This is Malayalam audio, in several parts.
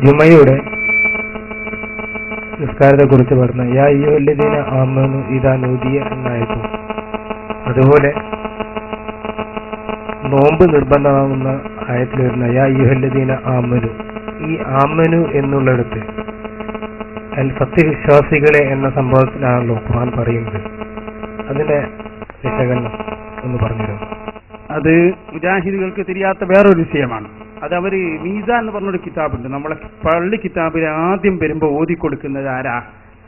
ജുമയുടെ നിസ്കാരത്തെ കുറിച്ച് പറഞ്ഞ യാ അയ്യുഹല്ലദീന ആമനു ഇദാ നൂദിയ എന്നായിരുന്നു. അതുപോലെ നോമ്പ് നിർബന്ധമാകുന്ന ആയത്തിൽ വരുന്ന യാ അയ്യുഹല്ലദീന ആമനു, ഈ ആമനു എന്നുള്ളിടത്ത് സത്യവിശ്വാസികളെ എന്ന സംഭവത്തിലാണല്ലോ ഖുർആൻ പറയുന്നത്. അതിന്റെ വിശകലനം ഒന്ന് പറഞ്ഞുതരും. അത് മുജാഹിദുകൾക്ക് തിരിയാത്ത വേറൊരു വിഷയമാണ്. അത് അവര് മീസാൻ എന്ന് പറഞ്ഞൊരു കിതാബുണ്ട്. നമ്മളെ പള്ളി കിതാബിൽ ആദ്യം വരുമ്പോൾ ഓതിക്കൊടുക്കുന്നത് ആരാ?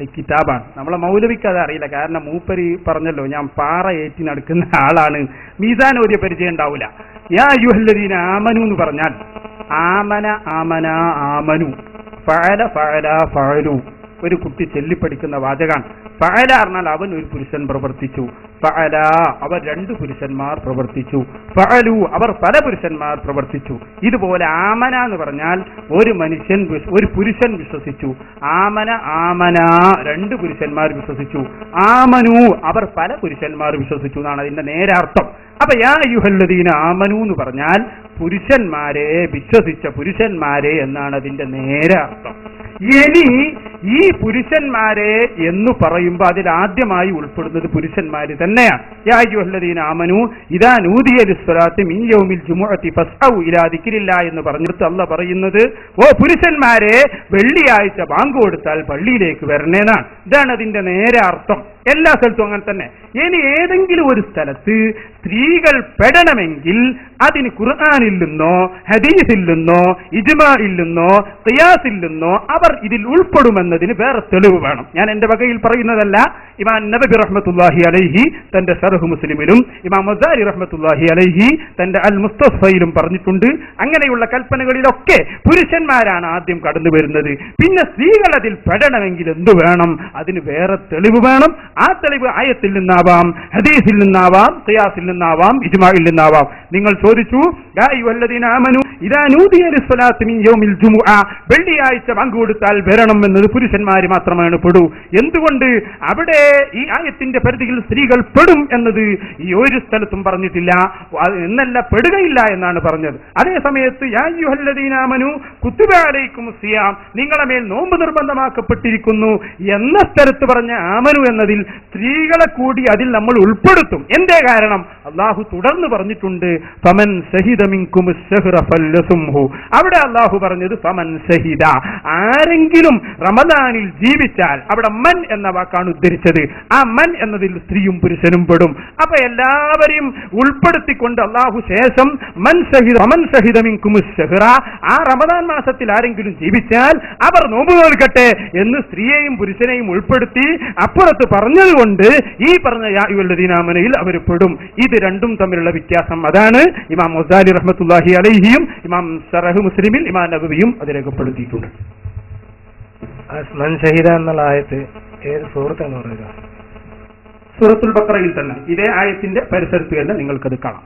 ഈ കിതാബാണ്. നമ്മളെ മൗലവിക്ക് അത് അറിയില്ല. കാരണം മൂപ്പര് പറഞ്ഞല്ലോ, ഞാൻ പാറ ഏറ്റി നടക്കുന്ന ആളാണ്, മീസാൻ ഓതിയ പരിചയം ഉണ്ടാവില്ല. യാ അയ്യുഹല്ലദീന ആമനു എന്ന് പറഞ്ഞാൽ ആമന ആമന ആമനു, ഫഅല ഫഅല ഫഅലു, ഒരു കുട്ടി ചൊല്ലിപ്പഠിക്കുന്ന വാചകാണ്. ഫഅല പറഞ്ഞാൽ അവൻ ഒരു പുരുഷൻ പ്രവർത്തിച്ചു, ഫഅല അവർ രണ്ട് പുരുഷന്മാർ പ്രവർത്തിച്ചു, ഫഅലു അവർ പല പുരുഷന്മാർ പ്രവർത്തിച്ചു. ഇതുപോലെ ആമന എന്ന് പറഞ്ഞാൽ ഒരു മനുഷ്യൻ ഒരു പുരുഷൻ വിശ്വസിച്ചു, ആമന ആമന രണ്ട് പുരുഷന്മാർ വിശ്വസിച്ചു, ആമനു അവർ പല പുരുഷന്മാർ വിശ്വസിച്ചു എന്നാണ് അതിന്റെ നേരാർത്ഥം. അപ്പൊ യാ അയ്യുഹല്ലദീന ആമനു എന്ന് പറഞ്ഞാൽ പുരുഷന്മാരെ, വിശ്വസിച്ച പുരുഷന്മാരെ എന്നാണ് അതിന്റെ നേരാർത്ഥം. ഇനി ഈ പുരുഷന്മാരെ എന്ന് പറയുമ്പോൾ അതിൽ ആദ്യമായി ഉൾപ്പെടുന്നത് പുരുഷന്മാര് തന്നെയാണ്. യാ അയ്യുഹല്ലദീന ആമനു ഇദാ നൂദിയ ലിസ്സലാത്തി മിൻ യൗമിൽ ജുമുഅത്തി ഫസ്ഔ ഇലാ ദിക്രില്ലാഹ് എന്ന് പറഞ്ഞിട്ട് അല്ലാഹ് പറയുന്നത്, ഓ പുരുഷന്മാരെ, വെള്ളിയാഴ്ച ബാങ്ക് കൊടുത്താൽ പള്ളിയിലേക്ക് വരണേന്നാണ്. ഇതാണ് അതിന്റെ നേരെ അർത്ഥം. എല്ലാ സ്ഥലത്തും അങ്ങനെ തന്നെ. ഇനി ഏതെങ്കിലും ഒരു സ്ഥലത്ത് സ്ത്രീകൾ പെടണമെങ്കിൽ അതിന് ഖുർആനിൽ നിന്നോ ഹദീസിൽ നിന്നോ ഇജ്മാഇൽ നിന്നോ ഖിയാസിൽ നിന്നോ അവർ ഇതിൽ ഉൾപ്പെടുമെന്നതിന് വേറെ തെളിവ് വേണം. ഞാൻ എന്റെ വകയിൽ പറയുന്നതല്ല. ഇമാം നബവി റഹ്മത്തുള്ളാഹി അലൈഹി തന്റെ ശർഹ് മുസ്ലിമിലും ഇമാം മസാരി റഹ്മത്തുള്ളാഹി അലൈഹി തന്റെ അൽ മുസ്തഫയിലും പറഞ്ഞിട്ടുണ്ട്. അങ്ങനെയുള്ള കൽപ്പനകളിലൊക്കെ പുരുഷന്മാരാണ് ആദ്യം കടന്നു വരുന്നത്. പിന്നെ സ്ത്രീകൾ അതിൽ പെടണമെങ്കിൽ എന്തു വേണം? അതിന് വേറെ തെളിവ് വേണം. ആ തെളിവ് ആയത്തിൽ നിന്നാവാം, ഹദീസിൽ നിന്നാവാം, ഖിയാസിൽ നിന്നാവാം, ഇജ്മാഇൽ നിന്നാവാം. നിങ്ങൾ ചോദിച്ചു യാ അയ്യുഹല്ലദീന ആമനു ഇദാ നൂദിയ ലിസ്സലാത്തി മിൻ യൗമിൽ ജുമുഅ, വെള്ളിയാഴ്ച ബാങ്ക് കൊടുത്താൽ വരണം എന്നത് പുരുഷന്മാര് മാത്രമാണ് പെടൂ. എന്തുകൊണ്ട് അവിടെ ഈ ആയത്തിന്റെ പരിധിയിൽ സ്ത്രീകൾ പെടും എന്നത് ഈ ഒരു സ്ഥലത്തും പറഞ്ഞിട്ടില്ല എന്നല്ല, പെടുകയില്ല എന്നാണ് പറഞ്ഞത്. അതേ സമയത്ത് യാ അയ്യുഹല്ലദീന ആമനു കുത്തിബ അലൈക്കുമുസ് സിയാം, നിങ്ങളുടെ മേൽ നോമ്പ് നിർബന്ധമാക്കപ്പെട്ടിരിക്കുന്നു എന്ന സ്ഥലത്ത് പറഞ്ഞ ആമനു എന്നതിൽ സ്ത്രീകളെ കൂടി അതിൽ നമ്മൾ ഉൾപ്പെടുത്തും. എന്തേ കാരണം? അല്ലാഹു തുടർന്ന് പറഞ്ഞിട്ടുണ്ട് ഫമൻ ശഹിദ മിൻകുമുസ് ശഹ്റ ഫല്യസുംഹു. അവിടെ അല്ലാഹു പറഞ്ഞത് ഫമൻ ശഹിദ, ആരെങ്കിലും റമദാനിൽ ജീവിച്ചാൽ, അവിടെ മൻ എന്ന വാക്കാണ് ഉദ്ധരിച്ചത്. ആ മൻ എന്നതിൽ സ്ത്രീയും പുരുഷനും പെടും. അപ്പൊ എല്ലാവരെയും ഉൾപ്പെടുത്തിക്കൊണ്ട് അല്ലാഹു ശേഷം മൻ ശഹിദ മിൻകുമുസ് ശഹ്റ, ആ റമദാൻ മാസത്തിൽ ആരെങ്കിലും ജീവിച്ചാൽ അവർ നോമ്പ് നോൽക്കട്ടെ എന്ന് സ്ത്രീയെയും പുരുഷനെയും ഉൾപ്പെടുത്തി അപ്പുറത്ത് പറഞ്ഞതുകൊണ്ട് ഈ പറഞ്ഞ യാ അയ്യുഹല്ലദീന ആമനയിൽ അവർ പെടും. ഇത് രണ്ടും തമ്മിലുള്ള വ്യത്യാസം അതാണ് ഇമാം മസാരി റഹ്മത്തുള്ളാഹി അലൈഹിയും ഇമാം ശറഹ് മുസ്ലിമിൽ ഇമാം നബവിയും അത് രേഖപ്പെടുത്തിയിട്ടുണ്ട്. മൻ ഷഹീദ എന്നുള്ള ആയത്ത് ഏത് സൂറത്താണ് പറയുക? സൂറത്തുൽ ബഖറയിൽ തന്നെ ഇതേ ആയത്തിന്റെ പരിസരത്ത് തന്നെ നിങ്ങൾക്കത് കാണാം.